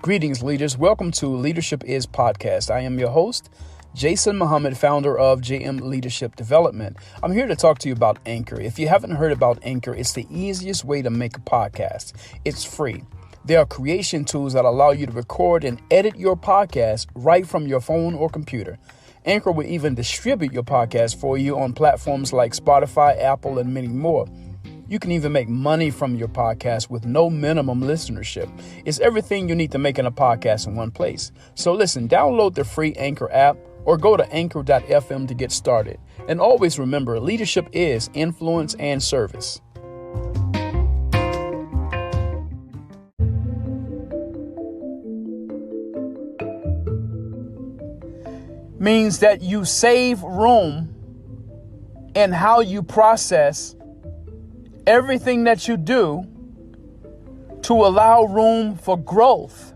Greetings, leaders. Welcome to Leadership Is Podcast. I am your host, Jason Muhammad, founder of JM Leadership Development. I'm here to talk to you about Anchor. If you haven't heard about Anchor, it's the easiest way to make a podcast. It's free. There are creation tools that allow you to record and edit your podcast right from your phone or computer. Anchor will even distribute your podcast for you on platforms like Spotify, Apple, and many more. You can even make money from your podcast with no minimum listenership. It's everything you need to make a podcast in one place. So listen, download the free Anchor app or go to anchor.fm to get started. And always remember, leadership is influence and service. Means that you save room in how you process everything that you do to allow room for growth.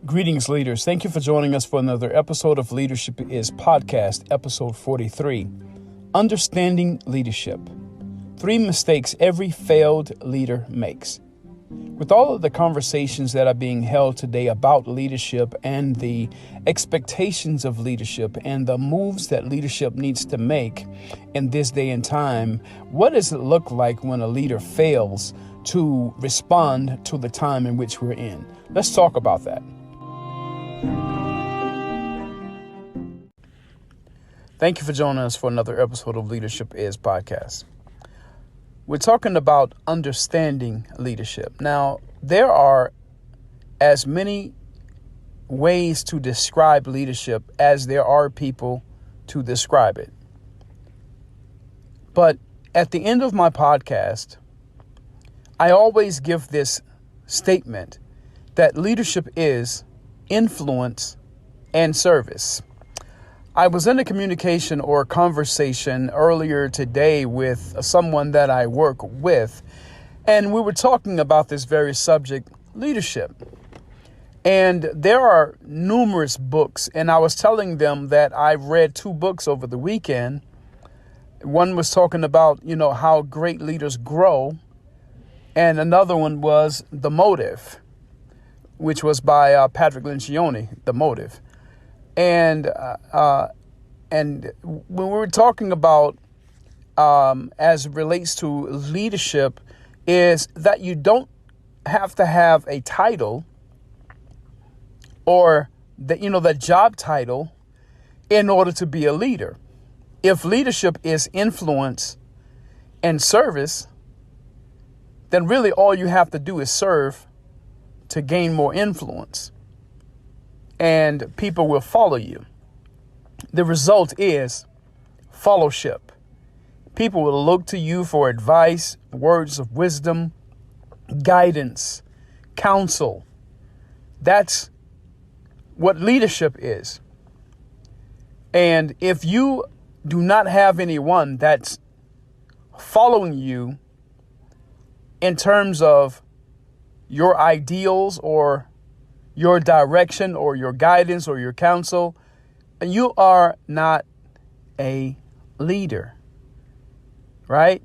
Greetings, leaders. Thank you for joining us for another episode of Leadership Is Podcast, episode 43, Understanding Leadership. 3 mistakes every failed leader makes. With all of the conversations that are being held today about leadership and the expectations of leadership and the moves that leadership needs to make in this day and time, what does it look like when a leader fails to respond to the time in which we're in? Let's talk about that. Thank you for joining us for another episode of Leadership Is Podcast. We're talking about understanding leadership. Now, there are as many ways to describe leadership as there are people to describe it. But at the end of my podcast, I always give this statement that leadership is influence and service. I was in a communication or conversation earlier today with someone that I work with, and we were talking about this very subject, leadership. And there are numerous books, and I was telling them that I read 2 books over the weekend. One was talking about, how great leaders grow, and another one was The Motive, which was by Patrick Lencioni, The Motive. And when we were talking about as it relates to leadership, is that you don't have to have a title or the job title in order to be a leader. If leadership is influence and service, then really all you have to do is serve to gain more influence. And people will follow you. The result is fellowship. People will look to you for advice, words of wisdom, guidance, counsel. That's what leadership is. And if you do not have anyone that's following you in terms of your ideals or your direction or your guidance or your counsel, you are not a leader, right?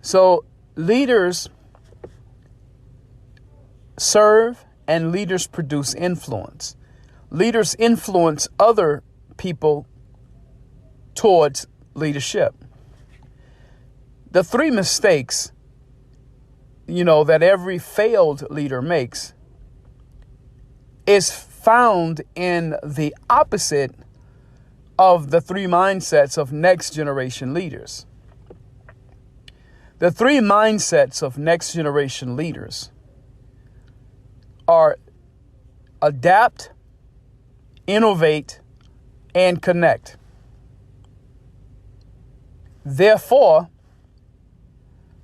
So leaders serve and leaders produce influence. Leaders influence other people towards leadership. The 3 mistakes, that every failed leader makes is found in the opposite of the 3 mindsets of next generation leaders. The 3 mindsets of next generation leaders are adapt, innovate, and connect. Therefore,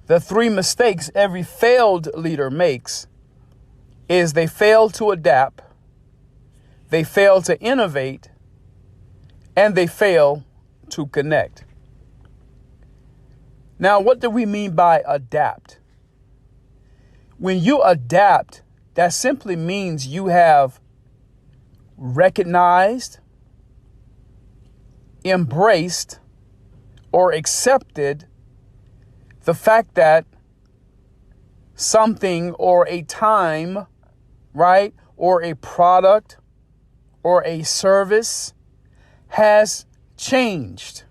the 3 mistakes every failed leader makes is they fail to adapt, they fail to innovate, and they fail to connect. Now, what do we mean by adapt? When you adapt, that simply means you have recognized, embraced, or accepted the fact that something or a time, right, or a product or a service has changed.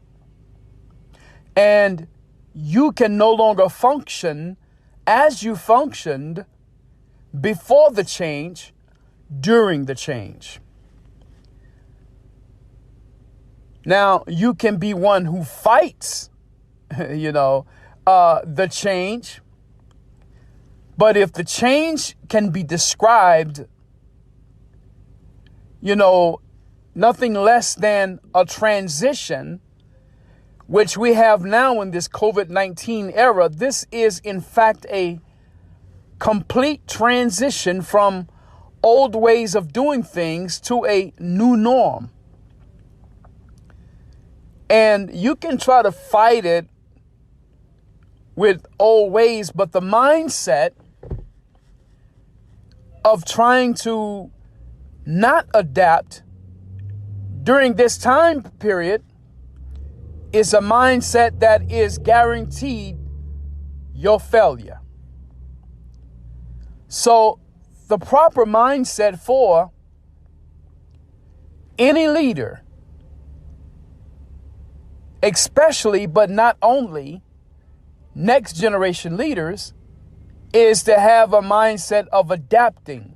And you can no longer function as you functioned before the change, during the change. Now, you can be one who fights, the change. But if the change can be described, nothing less than a transition, which we have now in this COVID-19 era, this is in fact a complete transition from old ways of doing things to a new norm. And you can try to fight it with old ways, but the mindset of trying to not adapt during this time period is a mindset that is guaranteed your failure. So the proper mindset for any leader, especially but not only next generation leaders, is to have a mindset of adapting.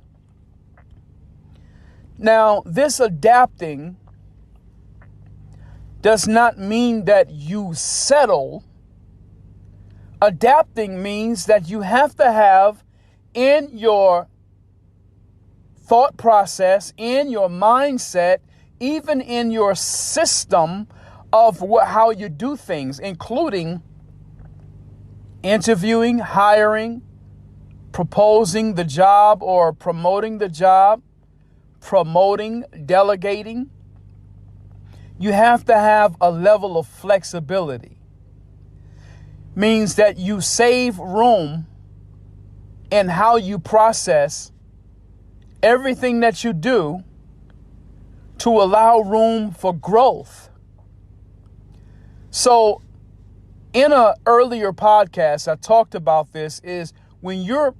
Now, this adapting does not mean that you settle. Adapting means that you have to have in your thought process, in your mindset, even in your system of how you do things, including interviewing, hiring, proposing the job or promoting the job, promoting, delegating. You have to have a level of flexibility. Means that you save room in how you process everything that you do to allow room for growth. So in an earlier podcast, I talked about this, is when you're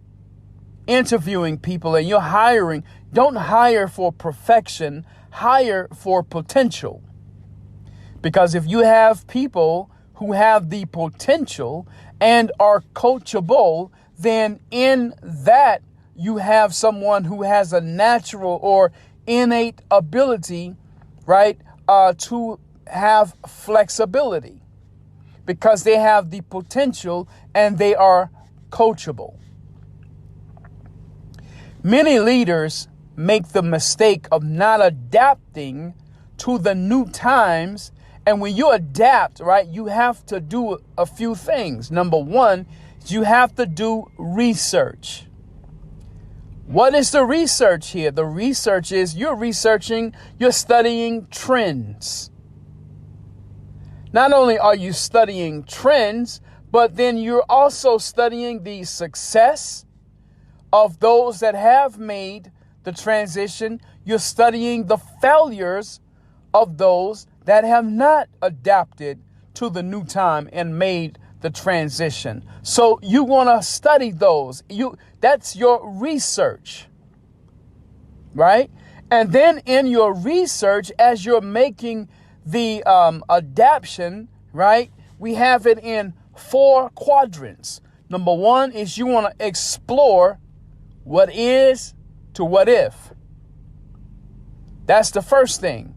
interviewing people and you're hiring, don't hire for perfection, hire for potential. Because if you have people who have the potential and are coachable, then in that you have someone who has a natural or innate ability, right, to have flexibility because they have the potential and they are coachable. Many leaders make the mistake of not adapting to the new times. And when you adapt, right, you have to do a few things. Number one, you have to do research. What is the research here? The research is you're studying trends. Not only are you studying trends, but then you're also studying the success of those that have made the transition. You're studying the failures of those that have not adapted to the new time and made the transition. So you want to study those. That's your research, right? And then in your research, as you're making the adaptation, right, we have it in 4 quadrants. Number one is you want to explore what is to what if. That's the first thing.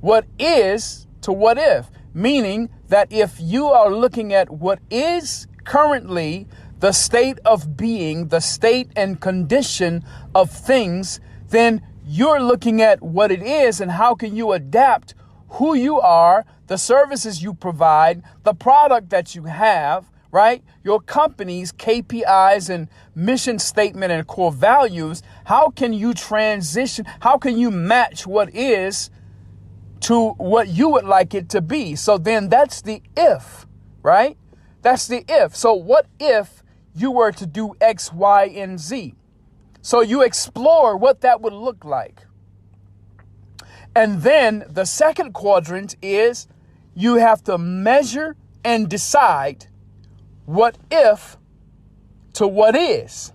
What is to what if, meaning that if you are looking at what is currently the state of being, the state and condition of things, then you're looking at what it is and how can you adapt who you are, the services you provide, the product that you have, right? Your company's KPIs and mission statement and core values. How can you transition? How can you match what is to what you would like it to be? So then that's the if, right? That's the if. So what if you were to do X, Y, and Z? So you explore what that would look like. And then the second quadrant is you have to measure and decide what if to what is.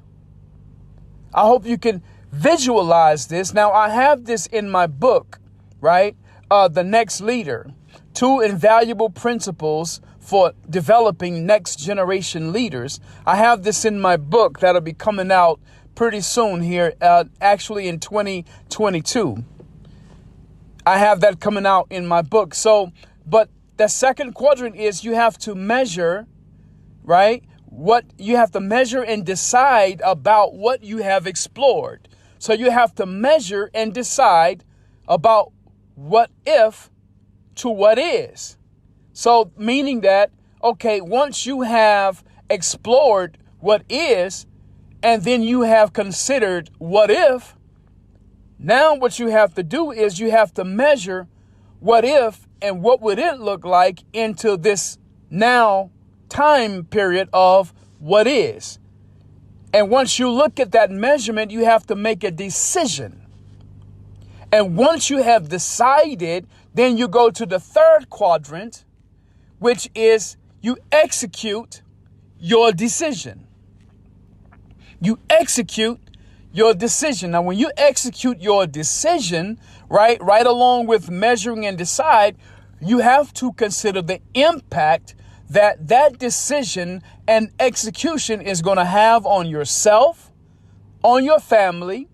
I hope you can visualize this. Now, I have this in my book, right? The Next Leader, 2 Invaluable Principles for Developing Next Generation Leaders. I have this in my book that'll be coming out pretty soon here, actually in 2022. I have that coming out in my book. So, but the second quadrant is you have to measure, right? What you have to measure and decide about what you have explored. So you have to measure and decide about what if to what is. So meaning that, okay, once you have explored what is, and then you have considered what if, now what you have to do is you have to measure what if and what would it look like into this now time period of what is. And once you look at that measurement, you have to make a decision. And once you have decided, then you go to the third quadrant, which is you execute your decision. You execute your decision. Now, when you execute your decision, right along with measuring and decide, you have to consider the impact that decision and execution is going to have on yourself, on your family,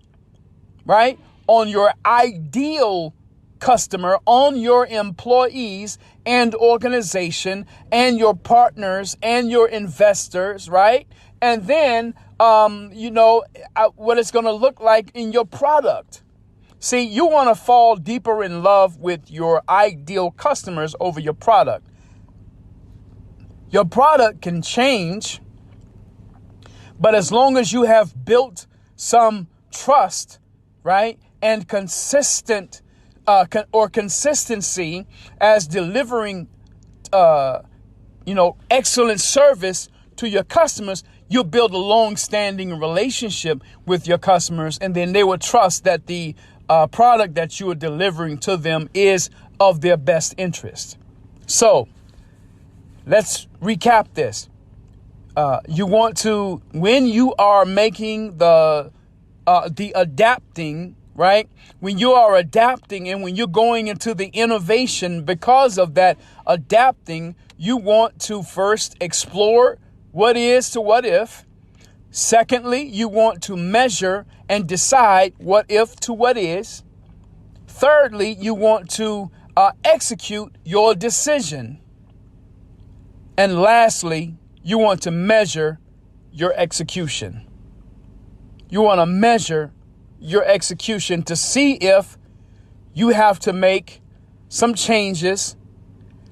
right? On your ideal customer, on your employees and organization and your partners and your investors, right? And then, what it's going to look like in your product. See, you want to fall deeper in love with your ideal customers over your product. Your product can change, but as long as you have built some trust, right, and consistency as delivering, excellent service to your customers, you'll build a long-standing relationship with your customers, and then they will trust that the product that you are delivering to them is of their best interest. So let's recap this. You want to, when you are making the adapting, right? When you are adapting and when you're going into the innovation, because of that adapting, you want to first explore what is to what if. Secondly, you want to measure and decide what if to what is. Thirdly, you want to execute your decision. And lastly, you want to measure your execution. You want to measure your execution to see if you have to make some changes.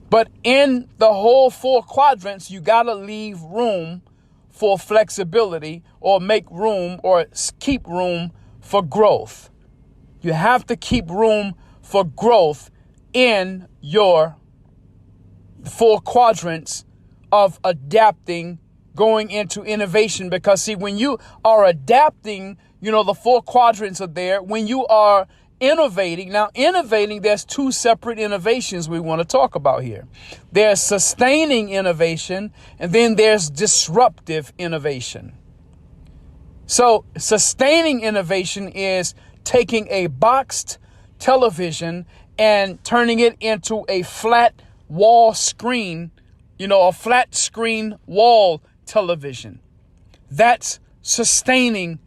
But in the whole 4 quadrants, you got to leave room for flexibility, or make room or keep room for growth. You have to keep room for growth in your 4 quadrants of adapting, going into innovation. Because see, when you are adapting, the 4 quadrants are there. When you are innovating, there's 2 separate innovations we want to talk about here. There's sustaining innovation, and then there's disruptive innovation. So sustaining innovation is taking a boxed television and turning it into a flat wall screen, a flat screen wall television. That's sustaining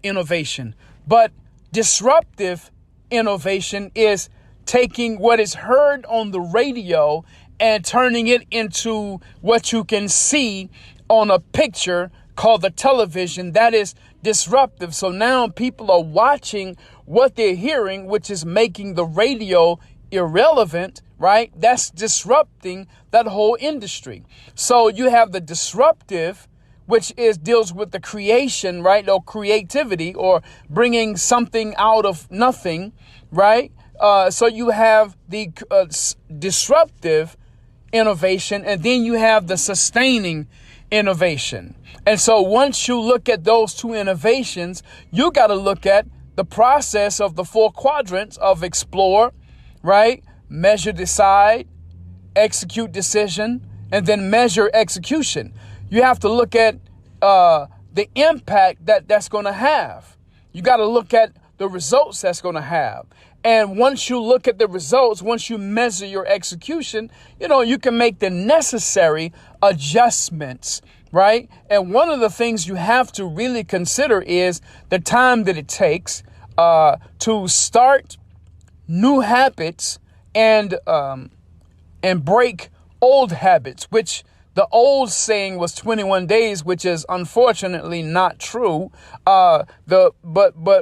innovation. But disruptive innovation is taking what is heard on the radio and turning it into what you can see on a picture called the television. That is disruptive. So now people are watching what they're hearing, which is making the radio irrelevant, right? That's disrupting that whole industry. So you have the disruptive, which deals with the creation, right? Or creativity, or bringing something out of nothing, right? So you have the disruptive innovation, and then you have the sustaining innovation. And so once you look at those 2 innovations, you got to look at the process of the 4 quadrants of explore, right? Measure, decide, execute decision, and then measure execution. You have to look at the impact that's going to have. You got to look at the results that's going to have. And once you look at the results, once you measure your execution, you can make the necessary adjustments, right? And one of the things you have to really consider is the time that it takes to start new habits and break old habits, which the old saying was 21 days, which is unfortunately not true. But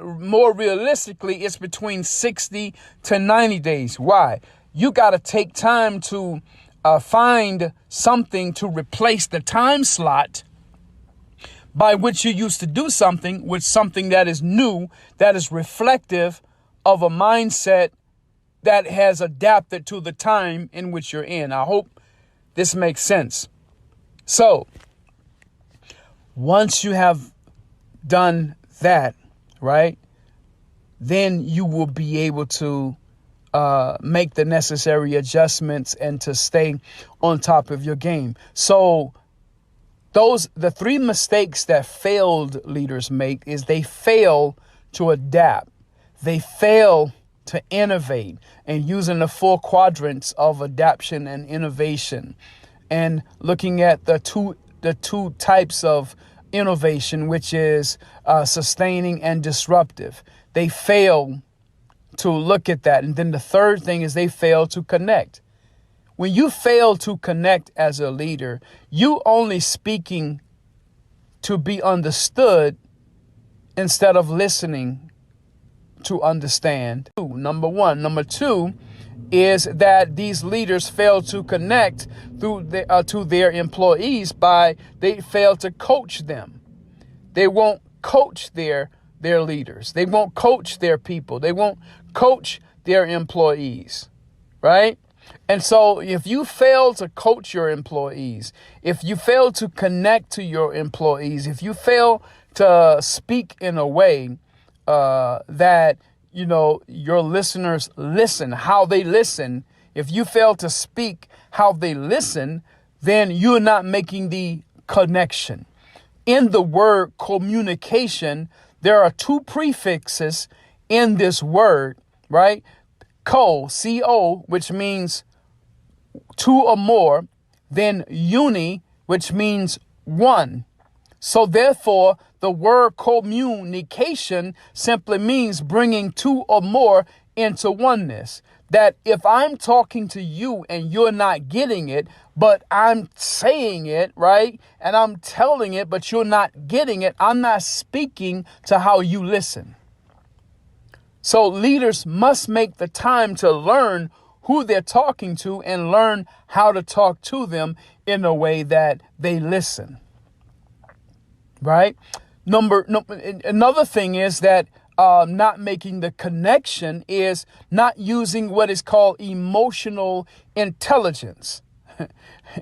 more realistically, it's between 60 to 90 days. Why? You got to take time to find something to replace the time slot by which you used to do something with something that is new, that is reflective of a mindset that has adapted to the time in which you're in. I hope this makes sense. So once you have done that, right, then you will be able to make the necessary adjustments and to stay on top of your game. So the three mistakes that failed leaders make is they fail to adapt. They fail to innovate, and using the 4 quadrants of adaptation and innovation, and looking at the two types of innovation, which is sustaining and disruptive. They fail to look at that. And then the third thing is they fail to connect. When you fail to connect as a leader, you only speaking to be understood instead of listening to understand. Number one. Number two is that these leaders fail to connect to their employees they fail to coach them. They won't coach their leaders. They won't coach their people. They won't coach their employees, right? And so if you fail to coach your employees, if you fail to connect to your employees, if you fail to speak in a way that your listeners listen, how they listen. If you fail to speak how they listen, then you're not making the connection. In the word communication, there are 2 prefixes in this word, right? C-O, which means 2 or more, then uni, which means 1. So therefore, the word communication simply means bringing 2 or more into oneness. That if I'm talking to you and you're not getting it, but I'm saying it, right? And I'm telling it, but you're not getting it, I'm not speaking to how you listen. So leaders must make the time to learn who they're talking to and learn how to talk to them in a way that they listen. Right? Another thing is that not making the connection is not using what is called emotional intelligence.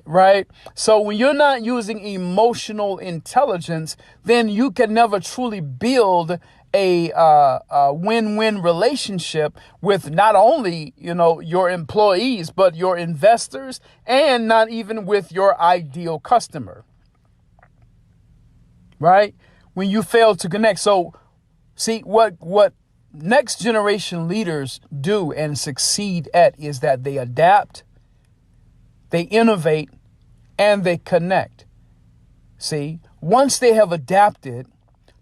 Right? So when you're not using emotional intelligence, then you can never truly build a win-win relationship with not only, your employees, but your investors, and not even with your ideal customer. Right? When you fail to connect. So see, what next generation leaders do and succeed at is that they adapt, they innovate, and they connect. See, once they have adapted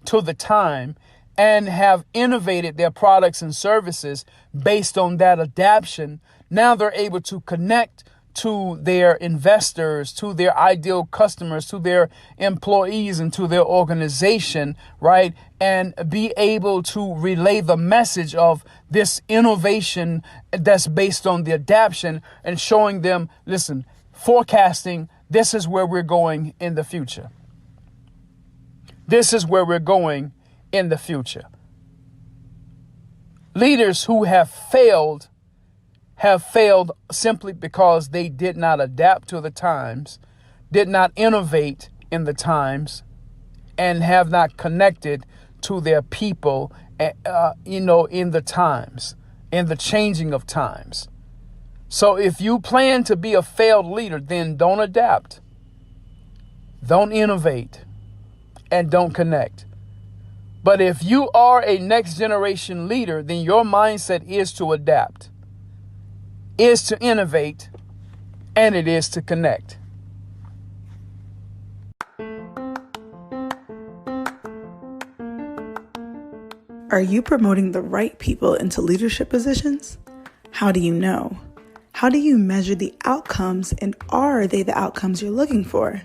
to the time and have innovated their products and services based on that adaptation, now they're able to connect to their investors, to their ideal customers, to their employees, and to their organization, right? And be able to relay the message of this innovation that's based on the adaptation and showing them, listen, forecasting, this is where we're going in the future. This is where we're going in the future. Leaders who have failed simply because they did not adapt to the times, did not innovate in the times, and have not connected to their people, in the times, in the changing of times. So if you plan to be a failed leader, then don't adapt, don't innovate, and don't connect. But if you are a next generation leader, then your mindset is to adapt, is to innovate, and it is to connect. Are you promoting the right people into leadership positions? How do you know? How do you measure the outcomes, and are they the outcomes you're looking for?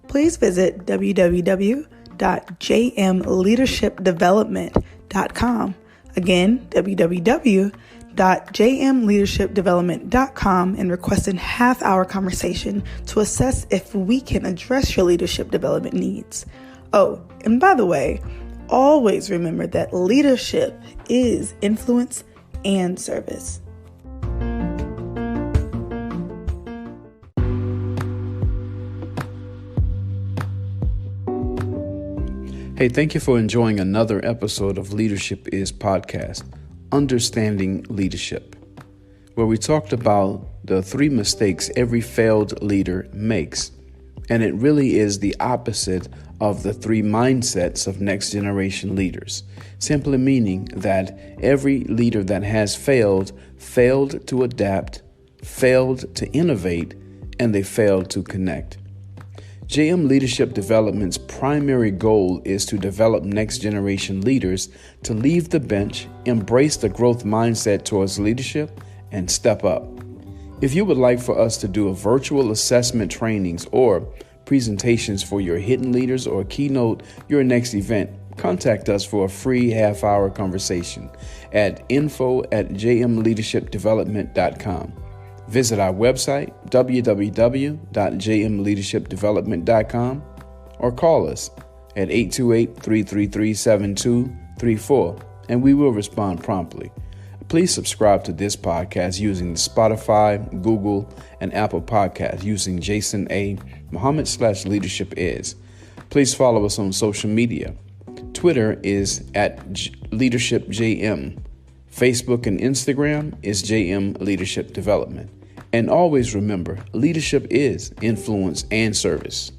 Please visit www.jmleadershipdevelopment.com. Again, www.jmleadershipdevelopment.com, and request a half-hour conversation to assess if we can address your leadership development needs. Oh, and by the way, always remember that leadership is influence and service. Hey, thank you for enjoying another episode of Leadership Is Podcast, Understanding Leadership, where we talked about the 3 mistakes every failed leader makes. And it really is the opposite of the 3 mindsets of next generation leaders, simply meaning that every leader that has failed to adapt, failed to innovate, and they failed to connect. JM Leadership Development's primary goal is to develop next generation leaders to leave the bench, embrace the growth mindset towards leadership, and step up. If you would like for us to do a virtual assessment trainings or presentations for your hidden leaders or keynote your next event, contact us for a free half-hour conversation at info@jmleadershipdevelopment.com. Visit our website, www.jmleadershipdevelopment.com, or call us at 828-333-7234, and we will respond promptly. Please subscribe to this podcast using Spotify, Google, and Apple Podcasts using Jason A. Muhammad/Leadership Is. Please follow us on social media. Twitter is @LeadershipJM. Facebook and Instagram is JM Leadership Development. And always remember, leadership is influence and service.